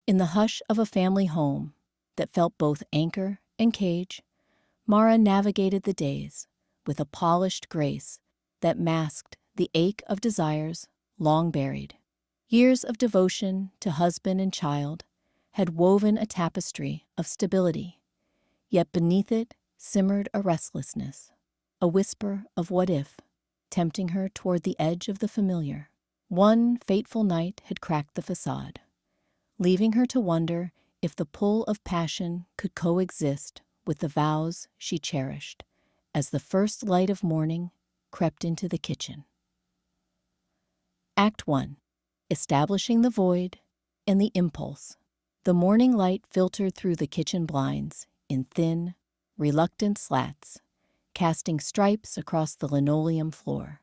In the hush of a family home that felt both anchor and cage, Mara navigated the days with a polished grace that masked the ache of desires long buried. Years of devotion to husband and child had woven a tapestry of stability, yet beneath it simmered a restlessness, a whisper of what if, tempting her toward the edge of the familiar. One fateful night had cracked the facade, leaving her to wonder if the pull of passion could coexist with the vows she cherished as the first light of morning crept into the kitchen. Act 1. Establishing the void and the impulse. The morning light filtered through the kitchen blinds in thin, reluctant slats, casting stripes across the linoleum floor.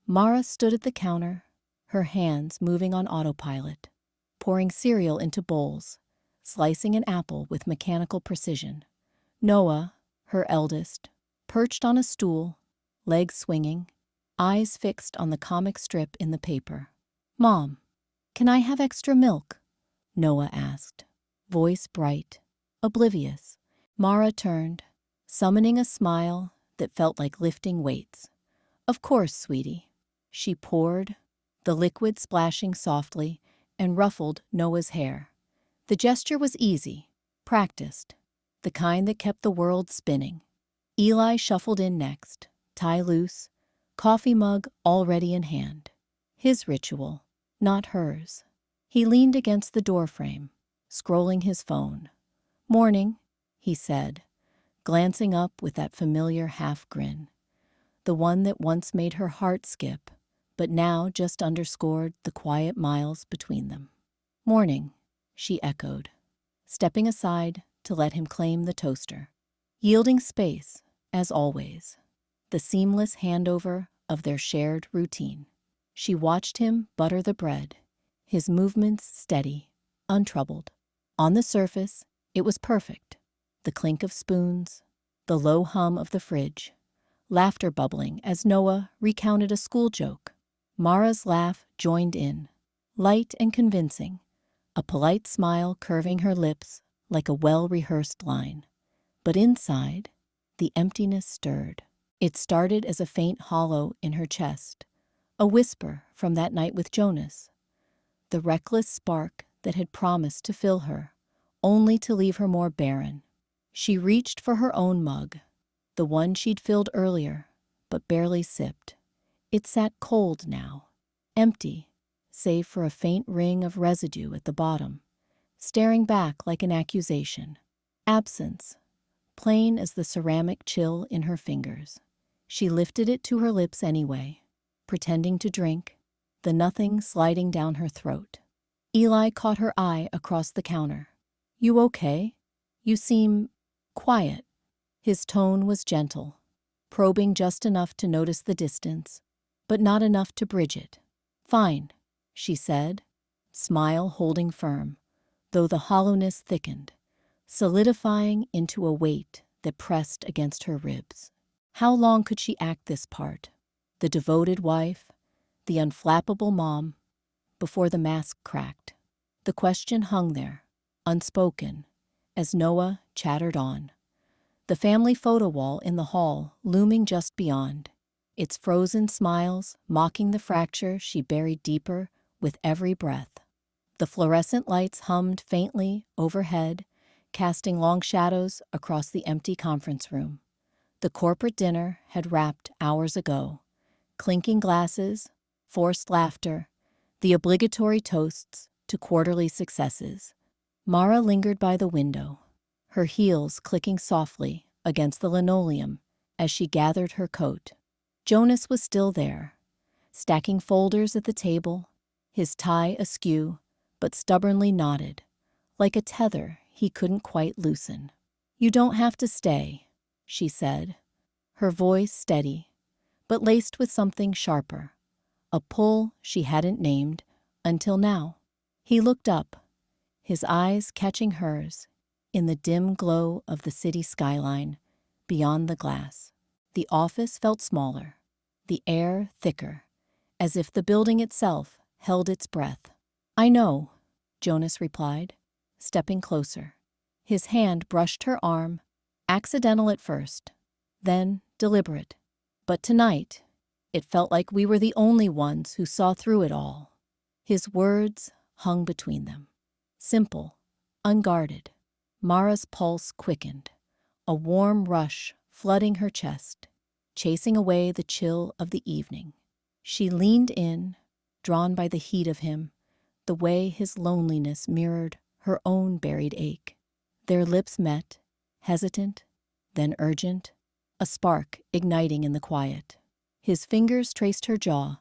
Mara stood at the counter, her hands moving on autopilot, pouring cereal into bowls, slicing an apple with mechanical precision. Noah, her eldest, perched on a stool, legs swinging, eyes fixed on the comic strip in the paper. "Mom, can I have extra milk?" Noah asked, voice bright, oblivious. Mara turned, summoning a smile that felt like lifting weights. "Of course, sweetie." She poured, the liquid splashing softly, and ruffled Noah's hair. The gesture was easy, practiced, the kind that kept the world spinning. Eli shuffled in next, tie loose, coffee mug already in hand. His ritual, not hers. He leaned against the doorframe, scrolling his phone. "Morning," he said, glancing up with that familiar half grin, the one that once made her heart skip, but now just underscored the quiet miles between them. "Morning," she echoed, stepping aside to let him claim the toaster, yielding space, as always, the seamless handover of their shared routine. She watched him butter the bread, his movements steady, untroubled. On the surface, it was perfect. The clink of spoons, the low hum of the fridge, laughter bubbling as Noah recounted a school joke. Mara's laugh joined in, light and convincing, a polite smile curving her lips like a well-rehearsed line. But inside, the emptiness stirred. It started as a faint hollow in her chest, a whisper from that night with Jonas, the reckless spark that had promised to fill her, only to leave her more barren. She reached for her own mug, the one she'd filled earlier, but barely sipped. It sat cold now, empty, save for a faint ring of residue at the bottom, staring back like an accusation. Absence, plain as the ceramic chill in her fingers. She lifted it to her lips anyway, pretending to drink, the nothing sliding down her throat. Eli caught her eye across the counter. "You okay? You seem quiet." His tone was gentle, probing just enough to notice the distance, but not enough to bridge it. "Fine," she said, smile holding firm, though the hollowness thickened, solidifying into a weight that pressed against her ribs. How long could she act this part? The devoted wife, the unflappable mom, before the mask cracked. The question hung there, unspoken, as Noah chattered on. The family photo wall in the hall looming just beyond, its frozen smiles mocking the fracture she buried deeper with every breath. The fluorescent lights hummed faintly overhead, casting long shadows across the empty conference room. The corporate dinner had wrapped hours ago. Clinking glasses, forced laughter, the obligatory toasts to quarterly successes. Mara lingered by the window, her heels clicking softly against the linoleum as she gathered her coat. Jonas was still there, stacking folders at the table, his tie askew, but stubbornly knotted, like a tether he couldn't quite loosen. "You don't have to stay," she said, her voice steady, but laced with something sharper, a pull she hadn't named until now. He looked up, his eyes catching hers in the dim glow of the city skyline beyond the glass. The office felt smaller, the air thicker, as if the building itself held its breath. "I know," Jonas replied, stepping closer. His hand brushed her arm, accidental at first, then deliberate. But tonight, it felt like we were the only ones who saw through it all. His words hung between them. Simple, unguarded. Mara's pulse quickened, a warm rush flooding her chest, chasing away the chill of the evening. She leaned in, drawn by the heat of him, the way his loneliness mirrored her own buried ache. Their lips met, hesitant, then urgent, a spark igniting in the quiet. His fingers traced her jaw,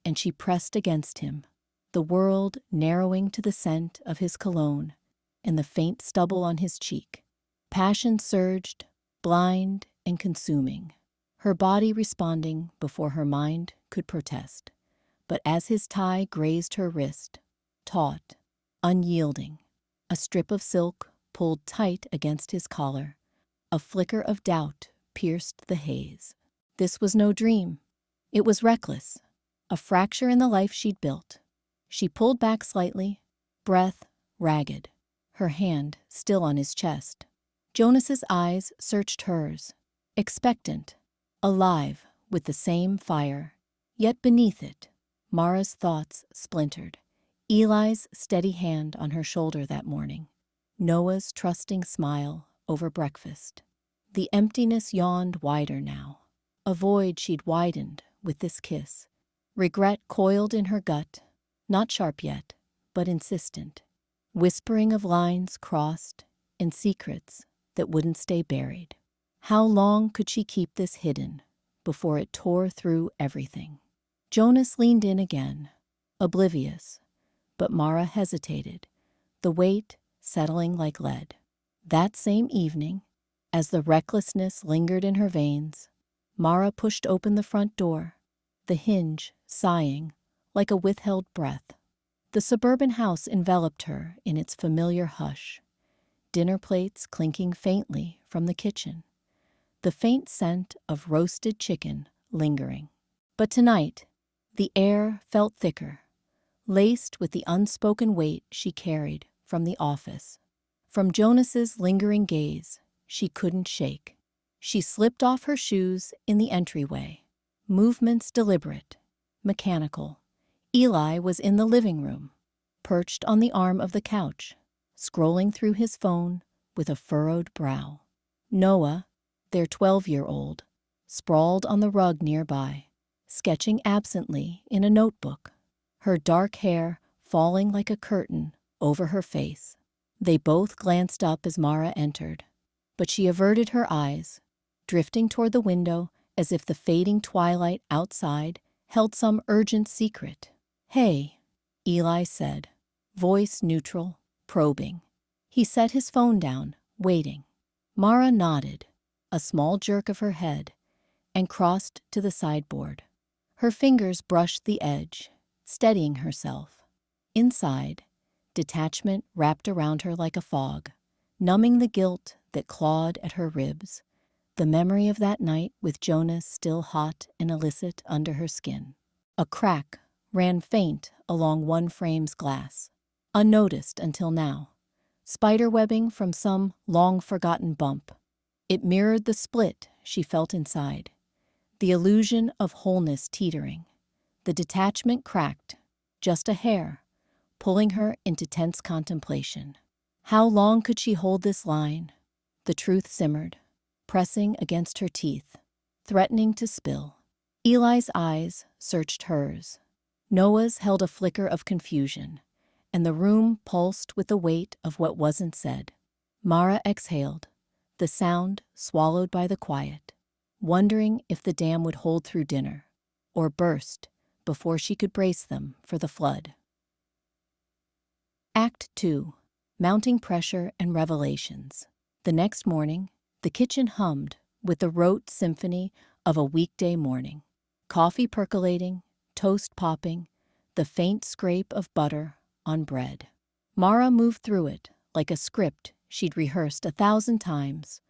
and she pressed against him, the world narrowing to the scent of his cologne and the faint stubble on his cheek. Passion surged, blind and consuming, her body responding before her mind could protest. But as his tie grazed her wrist, taut, unyielding, a strip of silk pulled tight against his collar, a flicker of doubt pierced the haze. This was no dream. It was reckless, a fracture in the life she'd built. She pulled back slightly, breath ragged, her hand still on his chest. Jonas's eyes searched hers, expectant, alive with the same fire. Yet beneath it, Mara's thoughts splintered. Eli's steady hand on her shoulder that morning, Noah's trusting smile over breakfast. The emptiness yawned wider now, a void she'd widened with this kiss. Regret coiled in her gut, not sharp yet, but insistent, whispering of lines crossed and secrets that wouldn't stay buried. How long could she keep this hidden before it tore through everything? Jonas leaned in again, oblivious, but Mara hesitated, the weight settling like lead. That same evening, as the recklessness lingered in her veins, Mara pushed open the front door, the hinge sighing like a withheld breath. The suburban house enveloped her in its familiar hush, dinner plates clinking faintly from the kitchen, the faint scent of roasted chicken lingering. But tonight, the air felt thicker, laced with the unspoken weight she carried from the office. From Jonas's lingering gaze, she couldn't shake. She slipped off her shoes in the entryway, movements deliberate, mechanical. Eli was in the living room, perched on the arm of the couch, scrolling through his phone with a furrowed brow. Noah, their 12-year-old, sprawled on the rug nearby, sketching absently in a notebook, her dark hair falling like a curtain over her face. They both glanced up as Mara entered, but she averted her eyes, drifting toward the window as if the fading twilight outside held some urgent secret. "Hey," Eli said, voice neutral, probing. He set his phone down, waiting. Mara nodded, a small jerk of her head, and crossed to the sideboard. Her fingers brushed the edge, steadying herself. Inside, detachment wrapped around her like a fog, numbing the guilt that clawed at her ribs, the memory of that night with Jonas still hot and illicit under her skin. A crack ran faint along one frame's glass, unnoticed until now, spiderwebbing from some long-forgotten bump. It mirrored the split she felt inside, the illusion of wholeness teetering. The detachment cracked, just a hair, pulling her into tense contemplation. How long could she hold this line? The truth simmered, pressing against her teeth, threatening to spill. Eli's eyes searched hers. Noah's held a flicker of confusion, and the room pulsed with the weight of what wasn't said. Mara exhaled, the sound swallowed by the quiet, wondering if the dam would hold through dinner, or burst before she could brace them for the flood. Act 2. Mounting Pressure and Revelations. The next morning, the kitchen hummed with the rote symphony of a weekday morning. Coffee percolating, toast popping, the faint scrape of butter on bread. Mara moved through it like a script she'd rehearsed 1,000 times,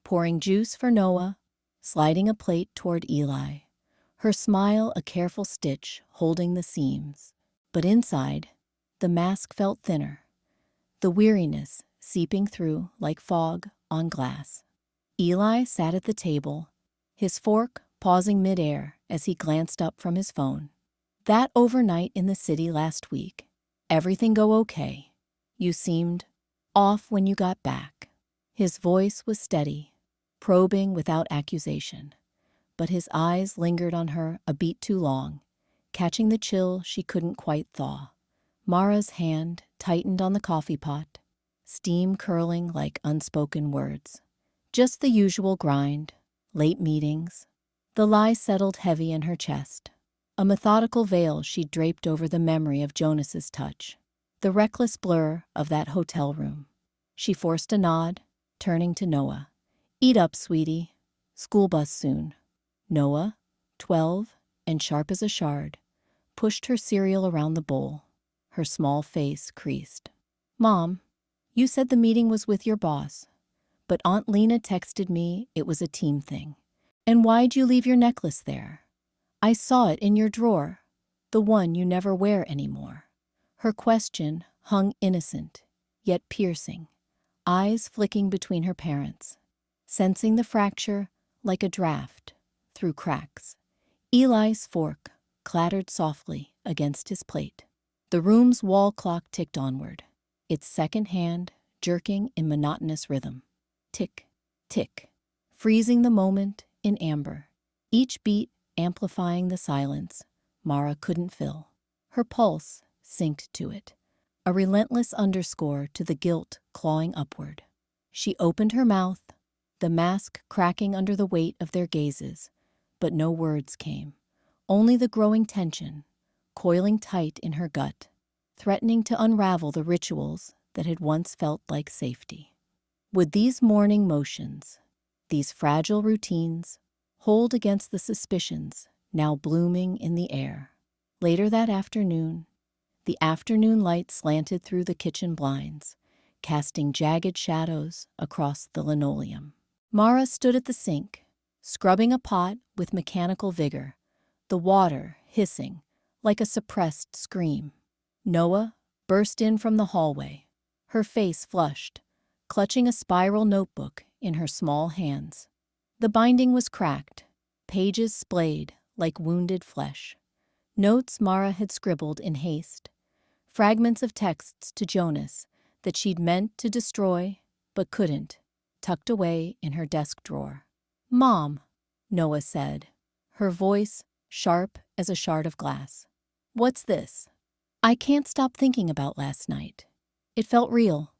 pouring juice for Noah, sliding a plate toward Eli, her smile a careful stitch holding the seams. But inside, the mask felt thinner, the weariness seeping through like fog on glass. Eli sat at the table, his fork pausing midair as he glanced up from his phone. That overnight in the city last week, everything go okay? You seemed off when you got back. His voice was steady, probing without accusation, but his eyes lingered on her a beat too long, catching the chill she couldn't quite thaw. Mara's hand tightened on the coffee pot, steam curling like unspoken words. Just the usual grind, late meetings. The lie settled heavy in her chest, a methodical veil she'd draped over the memory of Jonas's touch, the reckless blur of that hotel room. She forced a nod, turning to Noah. Eat up, sweetie. School bus soon. Noah, 12 and sharp as a shard, pushed her cereal around the bowl, her small face creased. Mom, you said the meeting was with your boss, but Aunt Lena texted me it was a team thing. And why'd you leave your necklace there? I saw it in your drawer, the one you never wear anymore. Her question hung innocent, yet piercing, eyes flicking between her parents, sensing the fracture like a draft through cracks. Eli's fork clattered softly against his plate. The room's wall clock ticked onward, its second hand jerking in monotonous rhythm. Tick, tick, freezing the moment in amber, each beat amplifying the silence Mara couldn't fill. Her pulse synced to it, a relentless underscore to the guilt clawing upward. She opened her mouth, the mask cracking under the weight of their gazes, but no words came, only the growing tension, coiling tight in her gut, threatening to unravel the rituals that had once felt like safety. Would these morning motions, these fragile routines, hold against the suspicions now blooming in the air? Later that afternoon, the afternoon light slanted through the kitchen blinds, casting jagged shadows across the linoleum. Mara stood at the sink, scrubbing a pot with mechanical vigor, the water hissing like a suppressed scream. Noah burst in from the hallway, her face flushed, clutching a spiral notebook in her small hands. The binding was cracked, pages splayed like wounded flesh. Notes Mara had scribbled in haste, fragments of texts to Jonas that she'd meant to destroy but couldn't, tucked away in her desk drawer. Mom, Noah said, her voice sharp as a shard of glass. What's this? I can't stop thinking about last night. It felt real.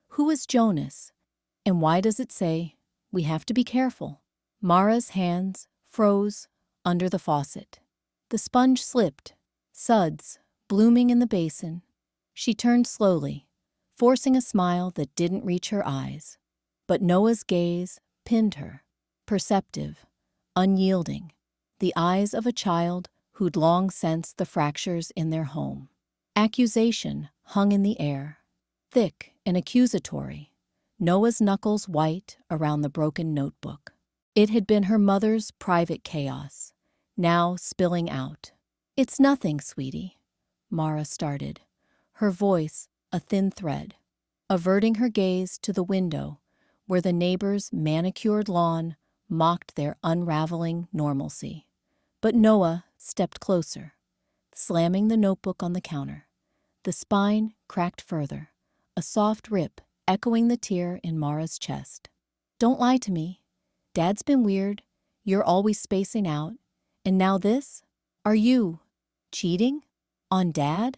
Who is Jonas? And why does it say, we have to be careful? Mara's hands froze under the faucet. The sponge slipped, suds blooming in the basin. She turned slowly, forcing a smile that didn't reach her eyes. But Noah's gaze pinned her, perceptive, unyielding, the eyes of a child who'd long sensed the fractures in their home. Accusation hung in the air, thick and accusatory, Noah's knuckles white around the broken notebook. It had been her mother's private chaos, now spilling out. It's nothing, sweetie, Mara started, her voice a thin thread, averting her gaze to the window where the neighbor's manicured lawn mocked their unraveling normalcy. But Noah stepped closer, slamming the notebook on the counter. The spine cracked further, a soft rip echoing the tear in Mara's chest. Don't lie to me. Dad's been weird. You're always spacing out. And now this? Are you cheating? On Dad?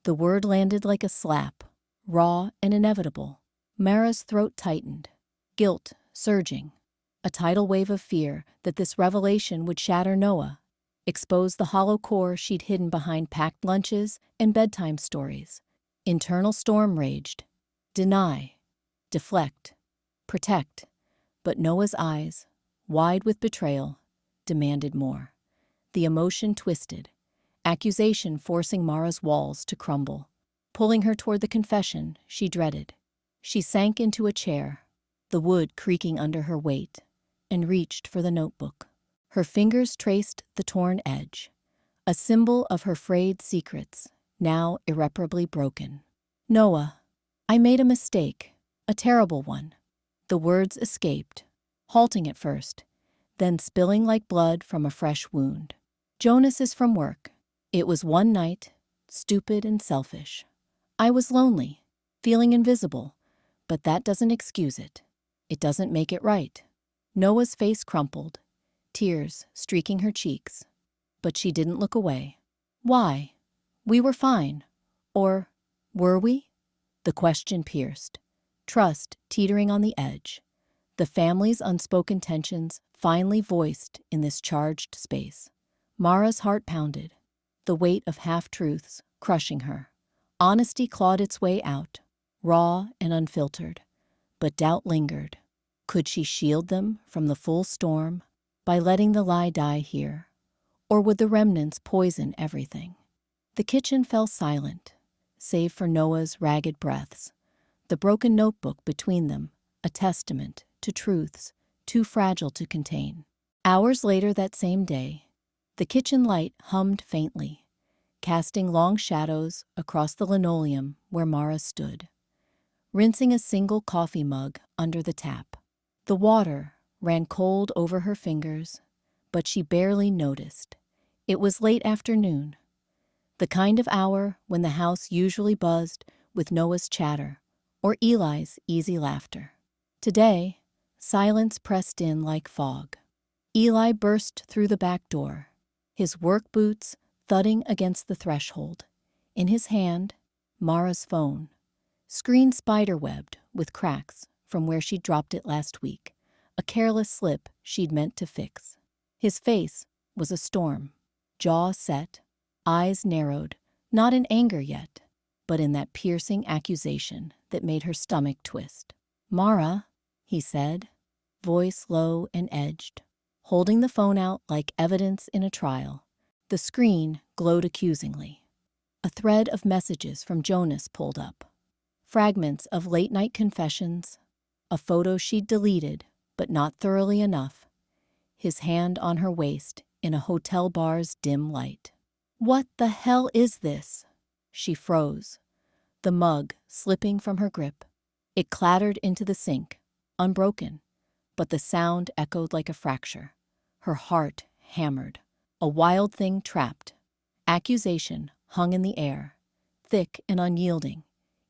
The word landed like a slap, raw and inevitable. Mara's throat tightened, guilt surging, a tidal wave of fear that this revelation would shatter Noah, expose the hollow core she'd hidden behind packed lunches and bedtime stories. Internal storm raged. Deny, deflect, protect. But Noah's eyes, wide with betrayal, demanded more. The emotion twisted, accusation forcing Mara's walls to crumble, pulling her toward the confession she dreaded. She sank into a chair, the wood creaking under her weight, and reached for the notebook. Her fingers traced the torn edge, a symbol of her frayed secrets, now irreparably broken. Noah, I made a mistake, a terrible one. The words escaped, halting at first, then spilling like blood from a fresh wound. Jonas is from work. It was one night, stupid and selfish. I was lonely, feeling invisible, but that doesn't excuse it. It doesn't make it right. Noah's face crumpled, tears streaking her cheeks. But she didn't look away. Why? We were fine. Or were we? The question pierced, trust teetering on the edge. The family's unspoken tensions finally voiced in this charged space. Mara's heart pounded, the weight of half-truths crushing her. Honesty clawed its way out, raw and unfiltered, but doubt lingered. Could she shield them from the full storm by letting the lie die here? Or would the remnants poison everything? The kitchen fell silent, save for Noah's ragged breaths, the broken notebook between them, a testament to truths too fragile to contain. Hours later that same day, the kitchen light hummed faintly, casting long shadows across the linoleum where Mara stood, rinsing a single coffee mug under the tap. The water ran cold over her fingers, but she barely noticed. It was late afternoon, the kind of hour when the house usually buzzed with Noah's chatter or Eli's easy laughter. Today, silence pressed in like fog. Eli burst through the back door, his work boots thudding against the threshold. In his hand, Mara's phone, screen spiderwebbed with cracks from where she'd dropped it last week, a careless slip she'd meant to fix. His face was a storm, jaw set, eyes narrowed, not in anger yet, but in that piercing accusation that made her stomach twist. "Mara," he said, voice low and edged, holding the phone out like evidence in a trial. The screen glowed accusingly. A thread of messages from Jonas pulled up. Fragments of late-night confessions, a photo she'd deleted, but not thoroughly enough, his hand on her waist in a hotel bar's dim light. "What the hell is this?" She froze, the mug slipping from her grip. It clattered into the sink, unbroken, but the sound echoed like a fracture. Her heart hammered, a wild thing trapped. Accusation hung in the air, thick and unyielding,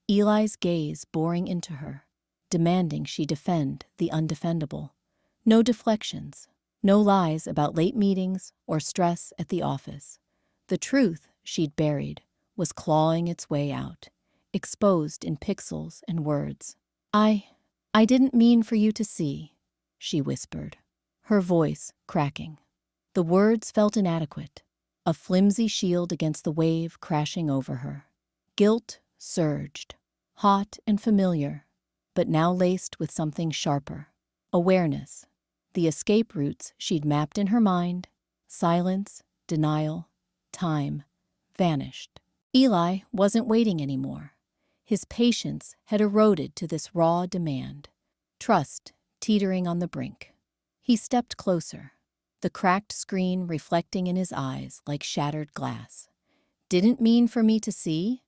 Eli's gaze boring into her, demanding she defend the undefendable. No deflections, no lies about late meetings or stress at the office. The truth she'd buried was clawing its way out, exposed in pixels and words. I didn't mean for you to see," she whispered, her voice cracking. The words felt inadequate, a flimsy shield against the wave crashing over her. Guilt surged, hot and familiar, but now laced with something sharper. Awareness, the escape routes she'd mapped in her mind, silence, denial, time, vanished. Eli wasn't waiting anymore. His patience had eroded to this raw demand, trust teetering on the brink. He stepped closer, the cracked screen reflecting in his eyes like shattered glass. "Didn't mean for me to see?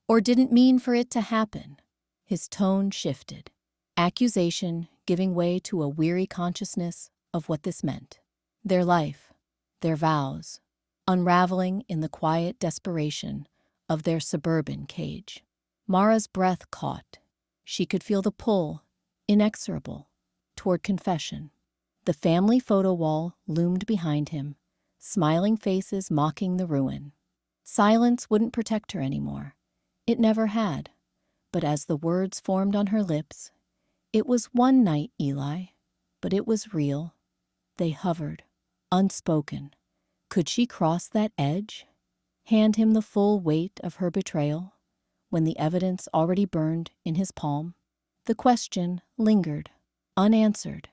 Or didn't mean for it to happen?" His tone shifted, accusation giving way to a weary consciousness of what this meant. Their life, their vows, unraveling in the quiet desperation of their suburban cage. Mara's breath caught. She could feel the pull, inexorable, toward confession. The family photo wall loomed behind him, smiling faces mocking the ruin. Silence wouldn't protect her anymore. It never had. But as the words formed on her lips, "It was one night, Eli, but it was real." They hovered, unspoken. Could she cross that edge? Hand him the full weight of her betrayal, when the evidence already burned in his palm? The question lingered, unanswered,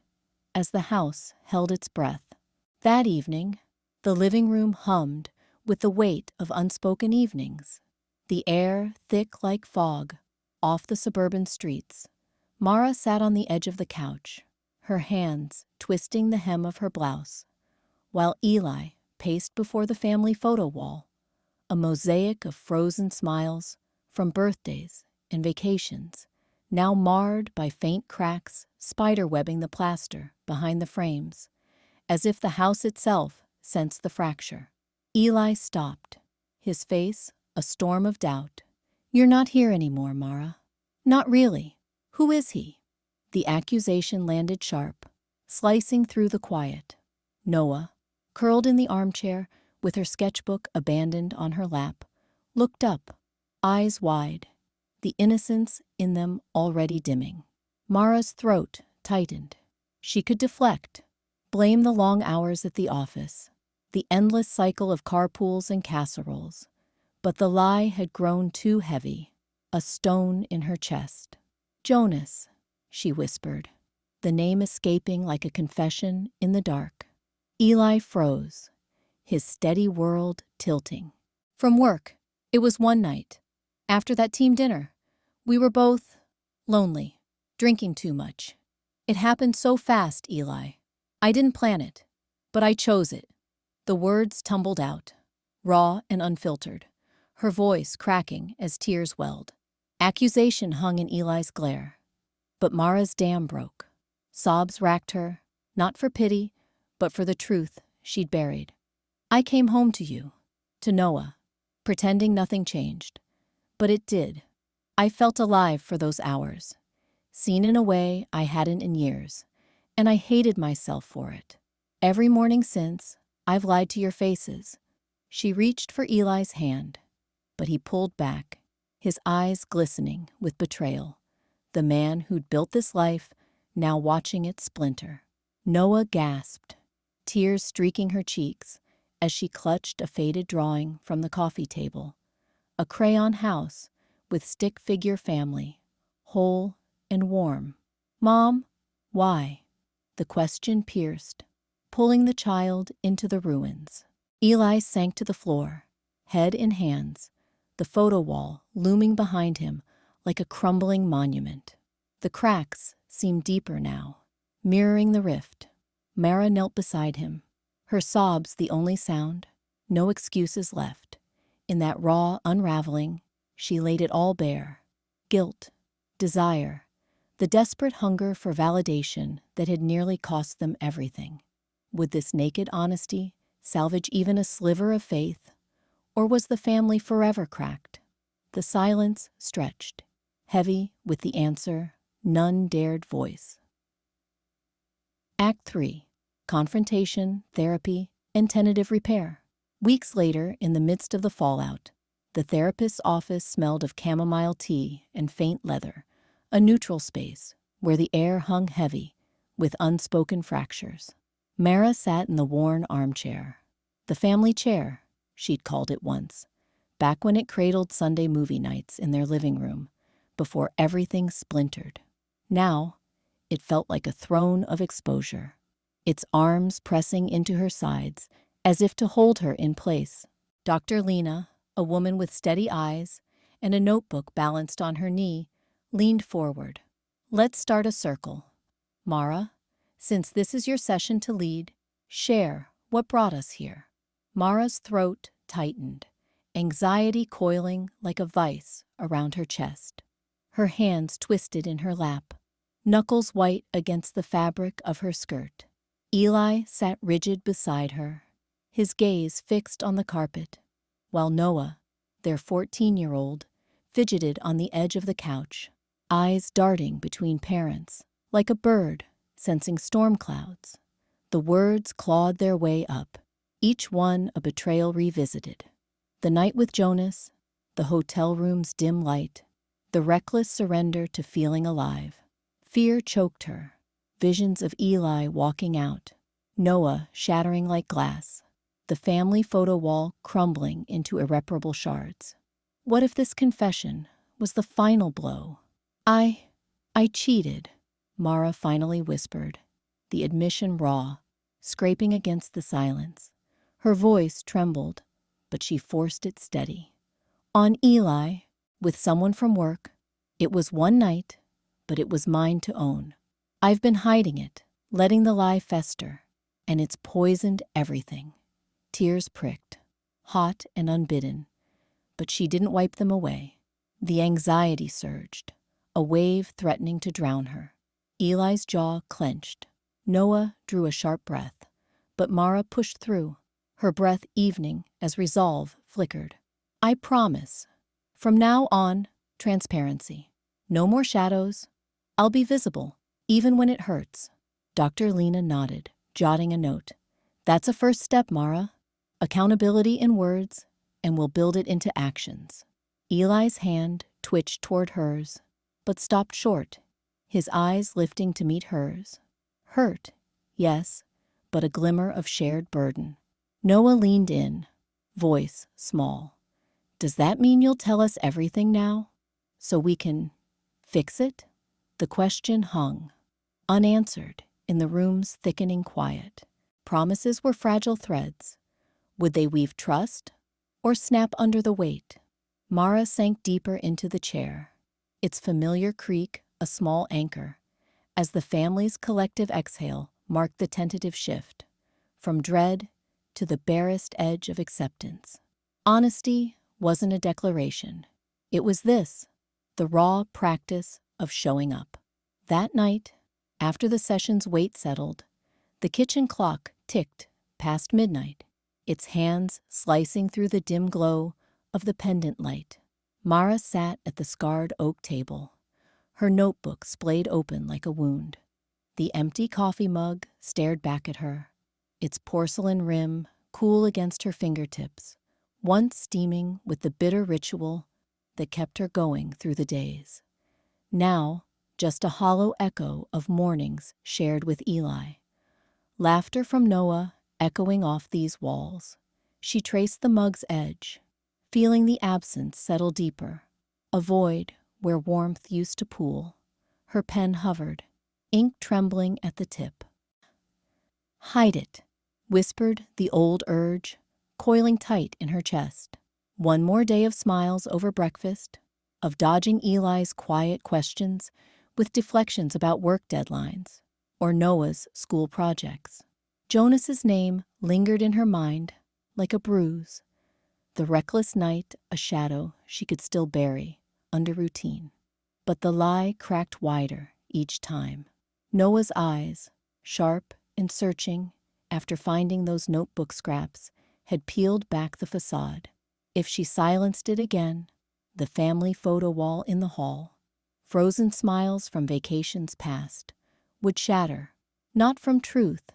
as the house held its breath. That evening, the living room hummed with the weight of unspoken evenings, the air thick like fog off the suburban streets. Mara sat on the edge of the couch, her hands twisting the hem of her blouse, while Eli paced before the family photo wall, a mosaic of frozen smiles from birthdays and vacations, now marred by faint cracks spiderwebbing the plaster behind the frames, as if the house itself sensed the fracture. Eli stopped, his face a storm of doubt. "You're not here anymore, Mara." "Not really. Who is he?" The accusation landed sharp, slicing through the quiet. Noah, curled in the armchair with her sketchbook abandoned on her lap, looked up, eyes wide, the innocence in them already dimming. Mara's throat tightened. She could deflect, blame the long hours at the office, the endless cycle of carpools and casseroles, but the lie had grown too heavy, a stone in her chest. "Jonas," she whispered, the name escaping like a confession in the dark. Eli froze, his steady world tilting. "From work. It was one night. After that team dinner. We were both lonely, drinking too much. It happened so fast, Eli. I didn't plan it, but I chose it." The words tumbled out, raw and unfiltered, her voice cracking as tears welled. Accusation hung in Eli's glare. But Mara's dam broke. Sobs racked her, not for pity, but for the truth she'd buried. "I came home to you, to Noah, pretending nothing changed. But it did. I felt alive for those hours, seen in a way I hadn't in years, and I hated myself for it. Every morning since, I've lied to your faces." She reached for Eli's hand, but he pulled back, his eyes glistening with betrayal. The man who'd built this life, now watching it splinter. Noah gasped, tears streaking her cheeks as she clutched a faded drawing from the coffee table. A crayon house with stick figure family, whole and warm. "Mom, why?" The question pierced, pulling the child into the ruins. Eli sank to the floor, head in hands, the photo wall looming behind him like a crumbling monument. The cracks seemed deeper now, mirroring the rift. Mara knelt beside him, her sobs the only sound, no excuses left. In that raw unraveling, she laid it all bare. Guilt, desire, the desperate hunger for validation that had nearly cost them everything. Would this naked honesty salvage even a sliver of faith? Or was the family forever cracked? The silence stretched, heavy with the answer none dared voice. Act 3. Confrontation, therapy, and tentative repair. Weeks later, in the midst of the fallout, the therapist's office smelled of chamomile tea and faint leather, a neutral space where the air hung heavy with unspoken fractures. Mara sat in the worn armchair, the family chair, she'd called it once, back when it cradled Sunday movie nights in their living room, before everything splintered. Now, it felt like a throne of exposure, its arms pressing into her sides as if to hold her in place. Dr. Lena, a woman with steady eyes and a notebook balanced on her knee, leaned forward. "Let's start a circle. Mara, since this is your session to lead, share what brought us here." Mara's throat tightened, anxiety coiling like a vice around her chest. Her hands twisted in her lap, knuckles white against the fabric of her skirt. Eli sat rigid beside her, his gaze fixed on the carpet, while Noah, their 14-year-old, fidgeted on the edge of the couch, eyes darting between parents, like a bird sensing storm clouds. The words clawed their way up, each one a betrayal revisited. The night with Jonas, the hotel room's dim light, the reckless surrender to feeling alive. Fear choked her, visions of Eli walking out, Noah shattering like glass, the family photo wall crumbling into irreparable shards. What if this confession was the final blow? I cheated," Mara finally whispered, the admission raw, scraping against the silence. Her voice trembled, but she forced it steady. "On Eli, with someone from work. It was one night, but it was mine to own. I've been hiding it, letting the lie fester, and it's poisoned everything." Tears pricked, hot and unbidden, but she didn't wipe them away. The anxiety surged, a wave threatening to drown her. Eli's jaw clenched. Noah drew a sharp breath, but Mara pushed through, her breath evening as resolve flickered. I promise. From now on, transparency. No more shadows. I'll be visible, even when it hurts. Dr. Lena nodded, jotting a note. That's a first step, Mara. Accountability in words, and we'll build it into actions. Eli's hand twitched toward hers, but stopped short, his eyes lifting to meet hers. Hurt, yes, but a glimmer of shared burden. Noah leaned in, voice small. Does that mean you'll tell us everything now? So we can fix it? The question hung, unanswered, in the room's thickening quiet. Promises were fragile threads. Would they weave trust or snap under the weight? Mara sank deeper into the chair, its familiar creak a small anchor, as the family's collective exhale marked the tentative shift, from dread to the barest edge of acceptance. Honesty wasn't a declaration. It was this, the raw practice of showing up. That night, after the session's weight settled, the kitchen clock ticked past midnight, its hands slicing through the dim glow of the pendant light. Mara sat at the scarred oak table, her notebook splayed open like a wound. The empty coffee mug stared back at her, its porcelain rim cool against her fingertips, once steaming with the bitter ritual that kept her going through the days. Now, just a hollow echo of mornings shared with Eli. Laughter from Noah echoing off these walls. She traced the mug's edge, feeling the absence settle deeper, a void where warmth used to pool. Her pen hovered, ink trembling at the tip. Hide it, whispered the old urge, coiling tight in her chest. One more day of smiles over breakfast, of dodging Eli's quiet questions with deflections about work deadlines or Noah's school projects. Jonas's name lingered in her mind like a bruise, the reckless night a shadow she could still bury under routine. But the lie cracked wider each time. Noah's eyes, sharp and searching after finding those notebook scraps, had peeled back the facade. If she silenced it again, the family photo wall in the hall, frozen smiles from vacations past, would shatter, not from truth,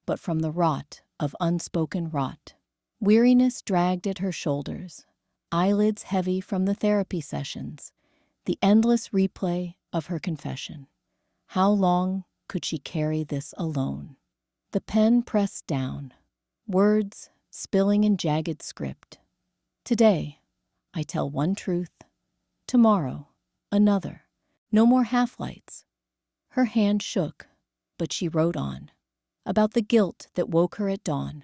but from the rot of unspoken rot. Weariness dragged at her shoulders, eyelids heavy from the therapy sessions, the endless replay of her confession. How long could she carry this alone? The pen pressed down, words spilling in jagged script. Today, I tell one truth. Tomorrow, another. No more half-lights. Her hand shook, but she wrote on. About the guilt that woke her at dawn.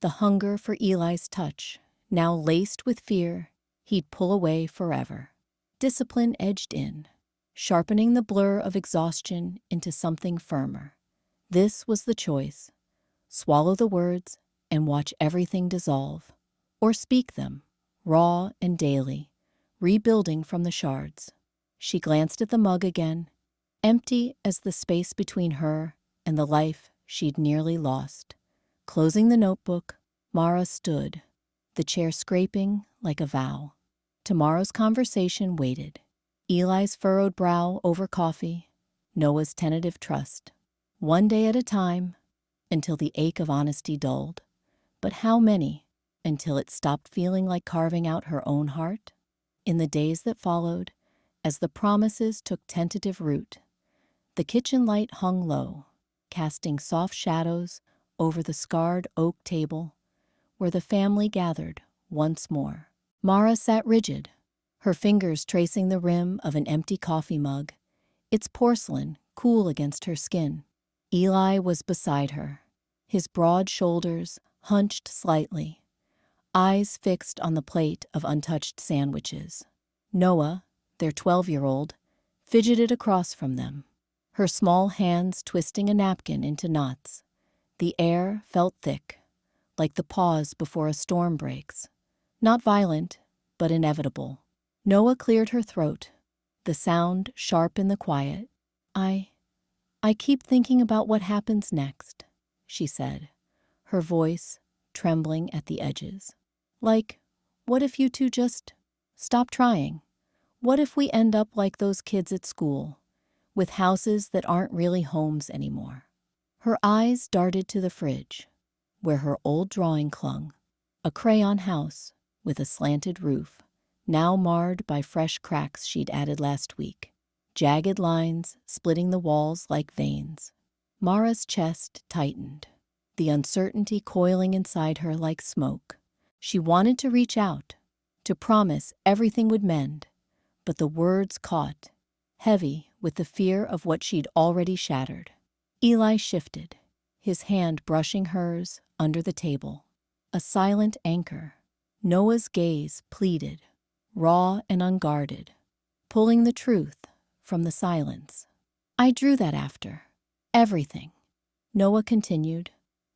The hunger for Eli's touch, now laced with fear he'd pull away forever. Discipline edged in, sharpening the blur of exhaustion into something firmer. This was the choice. Swallow the words and watch everything dissolve, or speak them, raw and daily, rebuilding from the shards. She glanced at the mug again, empty as the space between her and the life she'd nearly lost. Closing the notebook, Mara stood, the chair scraping like a vow. Tomorrow's conversation waited. Eli's furrowed brow over coffee, Noah's tentative trust. One day at a time, until the ache of honesty dulled. But how many, until it stopped feeling like carving out her own heart? In the days that followed, as the promises took tentative root, the kitchen light hung low, casting soft shadows over the scarred oak table where the family gathered once more. Mara sat rigid, her fingers tracing the rim of an empty coffee mug, its porcelain cool against her skin. Eli was beside her, his broad shoulders hunched slightly, eyes fixed on the plate of untouched sandwiches. Noah, their 12-year-old, fidgeted across from them, her small hands twisting a napkin into knots. The air felt thick, like the pause before a storm breaks. Not violent, but inevitable. Noah cleared her throat, the sound sharp in the quiet. I keep thinking about what happens next, she said, her voice trembling at the edges. Like, what if you two just stop trying? What if we end up like those kids at school, with houses that aren't really homes anymore? Her eyes darted to the fridge, where her old drawing clung, a crayon house with a slanted roof, now marred by fresh cracks she'd added last week, jagged lines splitting the walls like veins. Mara's chest tightened, the uncertainty coiling inside her like smoke. She wanted to reach out, to promise everything would mend, but the words caught, heavy with the fear of what she'd already shattered. Eli shifted, his hand brushing hers under the table, a silent anchor. Noah's gaze pleaded, raw and unguarded, pulling the truth from the silence. I drew that after. Everything. Noah continued,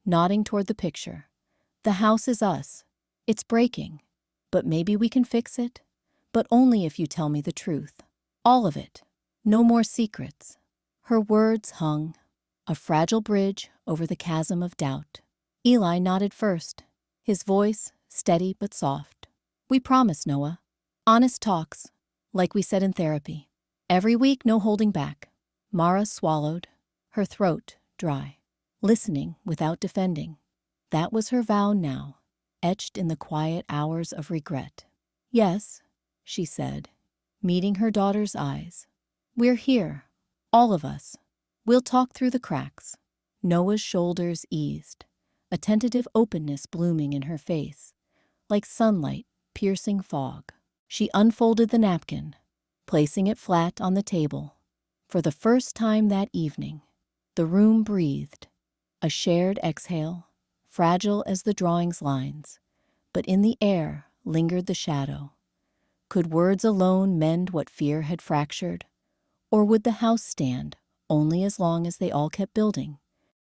nodding toward the picture. The house is us. It's breaking. But maybe we can fix it. But only if you tell me the truth. All of it. No more secrets. Her words hung, a fragile bridge over the chasm of doubt. Eli nodded first, his voice steady but soft. We promise, Noah. Honest talks, like we said in therapy. Every week, no holding back. Mara swallowed, her throat dry, listening without defending. That was her vow now, etched in the quiet hours of regret. Yes, she said, meeting her daughter's eyes. We're here, all of us. We'll talk through the cracks. Noah's shoulders eased, a tentative openness blooming in her face, like sunlight piercing fog. She unfolded the napkin, placing it flat on the table. For the first time that evening, the room breathed, a shared exhale, fragile as the drawing's lines, but in the air lingered the shadow. Could words alone mend what fear had fractured? Or would the house stand only as long as they all kept building?